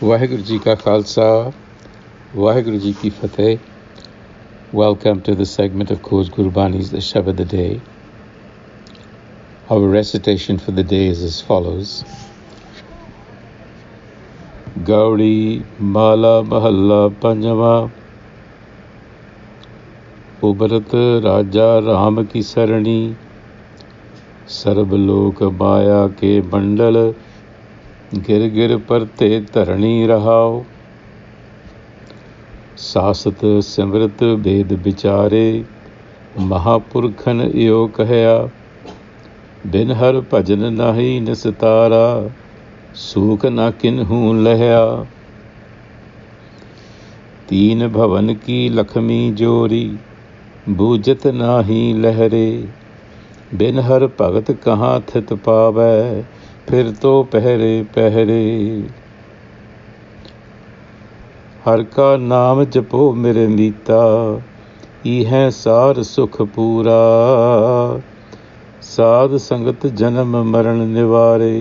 Waheguru Ji Ka Khalsa, Waheguru Ji Ki Fateh. Welcome to the segment of Course Gurbani's a-sabad-a-day. Our recitation for the day is as follows. Gauri Mala Mahalla Panjama Ubarat Raja Raam ki Sarni Sarab lok maya ke bandal गिर गिर परते धरणी रहाओ सासत सिमरत भेद विचारे महापुरखन यो कहया बिन हर भजन नाही निसतारा सूख न किन्हू लहया तीन भवन की लक्ष्मी जोरी बूझत नाही लहरे बिन हर भगत कहाँ थित पावै फिर तो पहरे पहरे हर का नाम जपो मेरे मीता इह सार सुख पूरा साध संगत जन्म मरण निवारे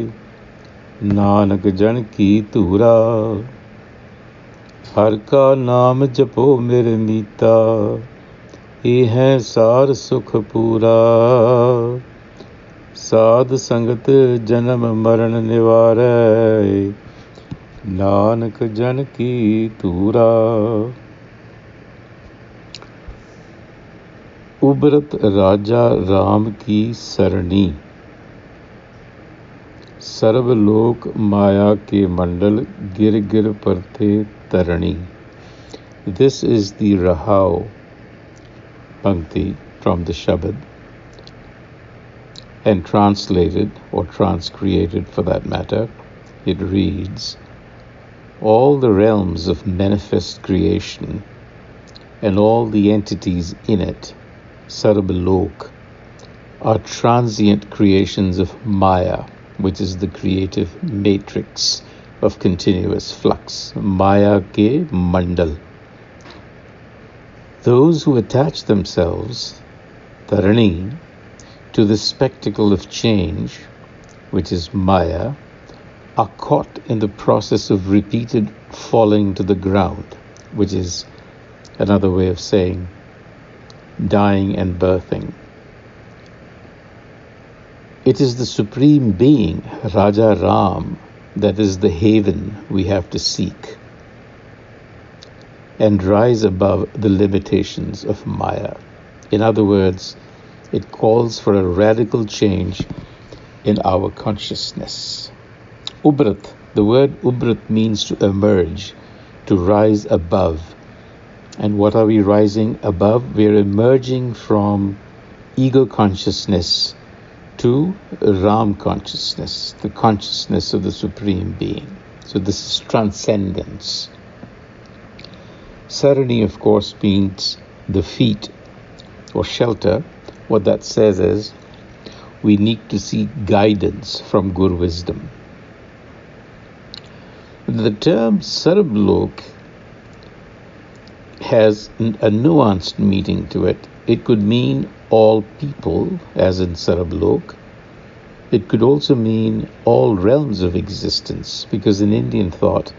नानक जन की धूरा हर का नाम जपो मेरे मीता इह सार सुख पूरा साध संगत जन्म मरण निवारै नानक जन की धूरा। उबरत राजा राम की सरनी सर्वलोक माया के मंडल गिर गिर परते तरणी. This is the Rahao Pankti from the Shabad, and translated or transcreated for that matter, it reads, all the realms of manifest creation and all the entities in it, Sarbalok, are transient creations of Maya, which is the creative matrix of continuous flux, Maya ke mandal. Those who attach themselves, Tarani, to the spectacle of change, which is Maya, are caught in the process of repeated falling to the ground, which is another way of saying dying and birthing. It is the Supreme Being, Raja Raam, that is the haven we have to seek and rise above the limitations of Maya. In other words, it calls for a radical change in our consciousness. Ubarat, the word Ubarat means to emerge, to rise above. And what are we rising above? We're emerging from ego consciousness to Ram consciousness, the consciousness of the Supreme Being. So this is transcendence. Sarni, of course, means the feet or shelter. What that says is we need to seek guidance from Guru wisdom. The term Sarblok has a nuanced meaning to it. It could mean all people, as in Sarblok. It could also mean all realms of existence, because in Indian thought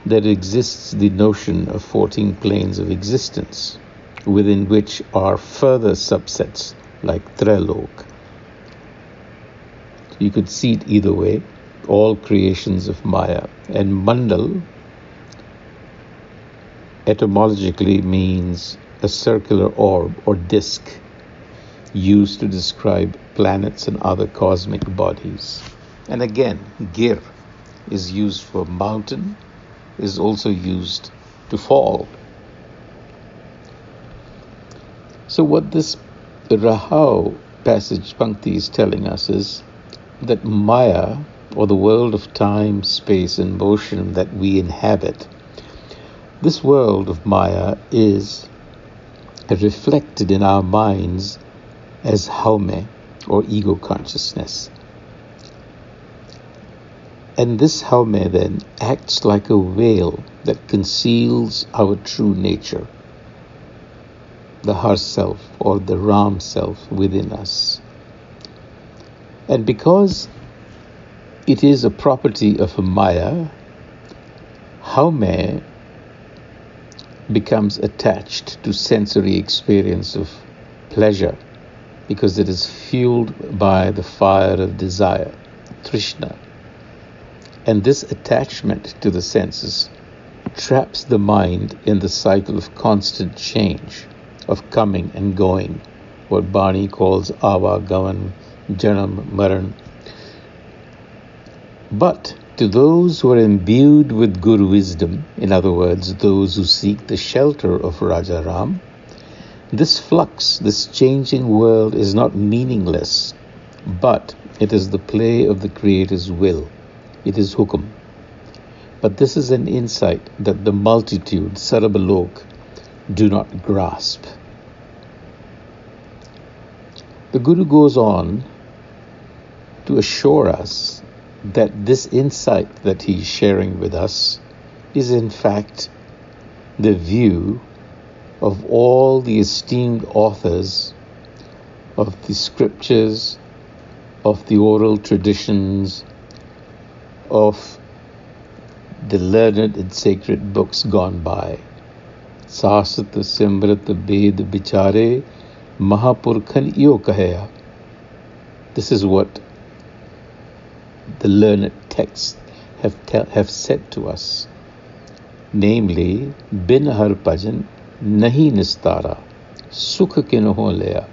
there exists the notion of 14 planes of existence, within which are further subsets like Trelok. You could see it either way, all creations of Maya. And Mandal etymologically means a circular orb or disk used to describe planets and other cosmic bodies. And again, Gir is used for mountain, is also used to fall. So what this Rahao passage Pankti is telling us is that Maya, or the world of time, space and motion that we inhabit, this world of Maya is reflected in our minds as Haume, or ego consciousness. And this Haume then acts like a veil that conceals our true nature, the Har self or the Ram self within us. And because it is a property of Maya, how man becomes attached to sensory experience of pleasure because it is fueled by the fire of desire, Trishna. And this attachment to the senses traps the mind in the cycle of constant change, of coming and going, what Bani calls avagavan, janam, maran. But to those who are imbued with Guru wisdom, in other words, those who seek the shelter of Raja Raam, this flux, this changing world is not meaningless, but it is the play of the Creator's will. It is hukum. But this is an insight that the multitude, Sarabalok, do not grasp. The Guru goes on to assure us that this insight that he's sharing with us is in fact the view of all the esteemed authors of the scriptures, of the oral traditions, of the learned and sacred books gone by. Sasat Simrat Bed Bichare Mahapurkhan Iyo Kahaya. This is what the learned texts have said to us. Namely, bin har bhajan nahi nistara, sukha kinoho leya.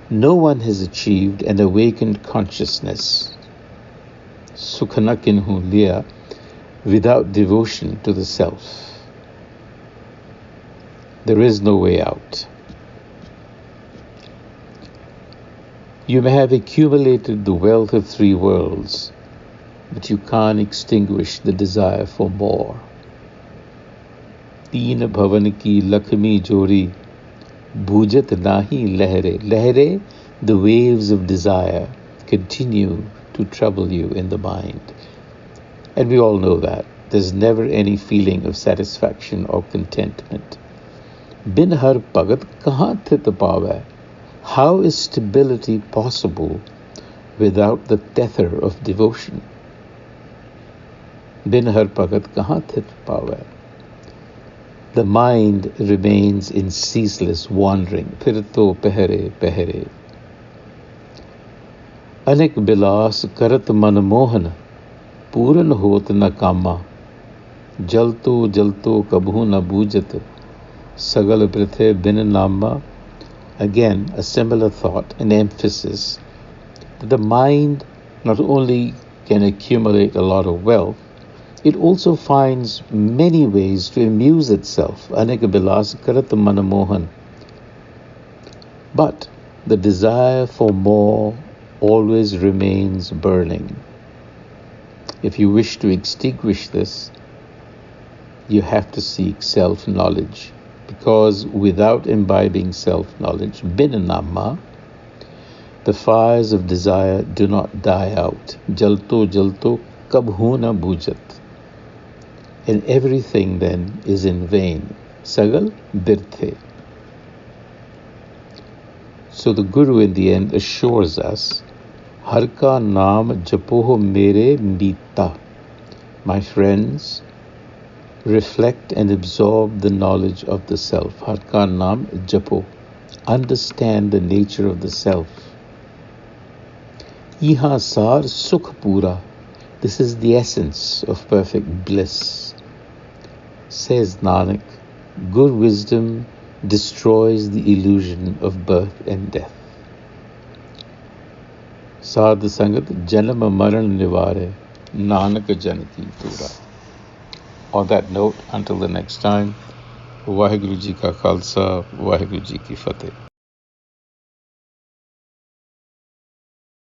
No one has achieved an awakened consciousness, sukha na kinoho leya, without devotion to the self. There is no way out. You may have accumulated the wealth of three worlds, but you can't extinguish the desire for more. Teen bhavan ki lakshmi jori, bhujat nahi lehre. Lehre, the waves of desire, continue to trouble you in the mind. And we all know that. There's never any feeling of satisfaction or contentment. Bin har bhagat kahan thit pawai. How is stability possible without the tether of devotion? Bin har bhagat kahan thit pawai. The mind remains in ceaseless wandering. Phirto pehre pehre. Anek bilas karat manmohan, puran hot na kama. Jalto jalto kabhu na bujat, sagal prithe bin nama. Again, a similar thought, an emphasis that the mind not only can accumulate a lot of wealth, it also finds many ways to amuse itself. Aneka bilas karat manamohan. But the desire for more always remains burning. If you wish to extinguish this, you have to seek self-knowledge. Because without imbibing self-knowledge, binanama, the fires of desire do not die out. Jalto jalto kabhu na bujat. And everything then is in vain. Sagal birthe. So the Guru in the end assures us, Har ka naam japoho mere mita. My friends, reflect and absorb the knowledge of the self. Har ka naam japo. Understand the nature of the self. Iha sar sukh pura. This is the essence of perfect bliss. Says Nanak, good wisdom destroys the illusion of birth and death. Sadh sangat janam maran nivare, Nanak janaki pura. On that note, until the next time, Vaheguru Ji Ka Khalsa, Vaheguru Ji Ki Fateh.